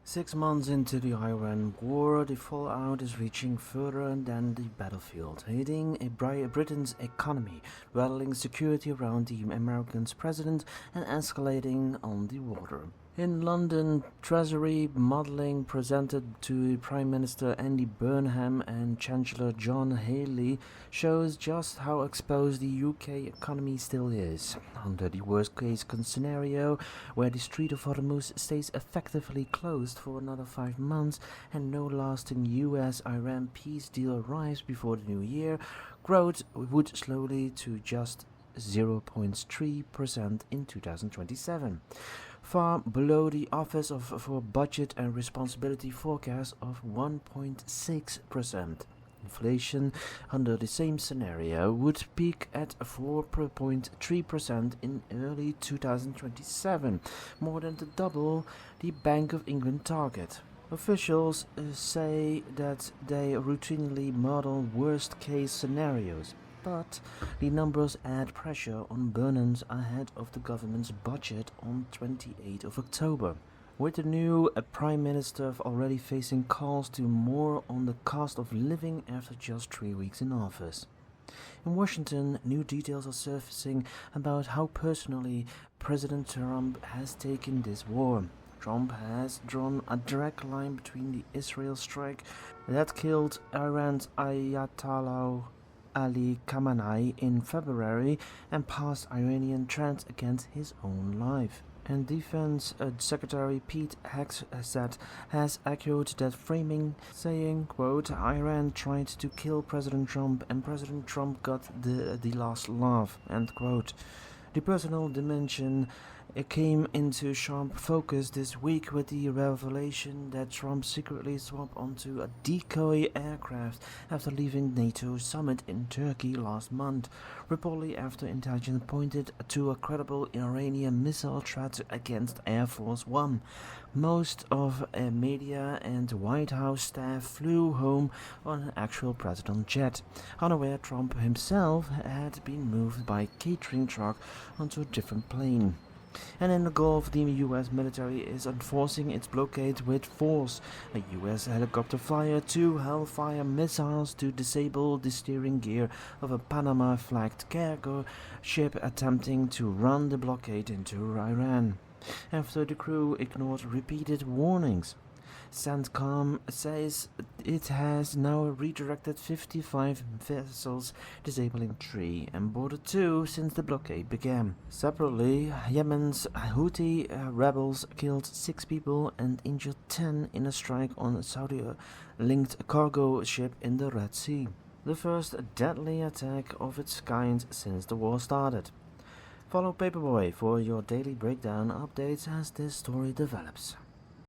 6 months into the Iran war, the fallout is reaching further than the battlefield, hitting Britain's economy, rattling security around the American's president, and escalating on the water. In London, Treasury modelling presented to Prime Minister Andy Burnham and Chancellor Healey shows just how exposed the UK economy still is. Under the worst-case scenario, where the Strait of Hormuz stays effectively closed for another 5 months and no lasting US-Iran peace deal arrives before the new year, growth would slowly to just 0.3% in 2027. Far below the Office for Budget and Responsibility forecast of 1.6%. Inflation under the same scenario would peak at 4.3% in early 2027, more than double the Bank of England target. Officials say that they routinely model worst-case scenarios, but the numbers add pressure on Burnham ahead of the government's budget on 28th of October. With the new Prime Minister already facing calls to more on the cost of living after just 3 weeks in office. In Washington, new details are surfacing about how personally President Trump has taken this war. Trump has drawn a direct line between the Israel strike that killed Iran's Ayatollah Ali Khamenei in February and past Iranian threats against his own life. And Defense Secretary Pete Hegseth has echoed that framing, saying, quote, "Iran tried to kill President Trump and President Trump got the last laugh," end quote. The personal dimension came into sharp focus this week with the revelation that Trump secretly swapped onto a decoy aircraft after leaving NATO summit in Turkey last month, reportedly after intelligence pointed to a credible Iranian missile threat against Air Force One. Most of media and White House staff flew home on an actual president jet, unaware Trump himself had been moved by catering truck onto a different plane. And in the Gulf, the US military is enforcing its blockade with force. A US helicopter fired 2 Hellfire missiles to disable the steering gear of a Panama-flagged cargo ship attempting to run the blockade into Iran, after the crew ignored repeated warnings. CENTCOM says it has now redirected 55 vessels, disabling 3 and boarded 2 since the blockade began. Separately, Yemen's Houthi rebels killed 6 people and injured 10 in a strike on a Saudi-linked cargo ship in the Red Sea, the first deadly attack of its kind since the war started. Follow Paperboy for your daily breakdown updates as this story develops.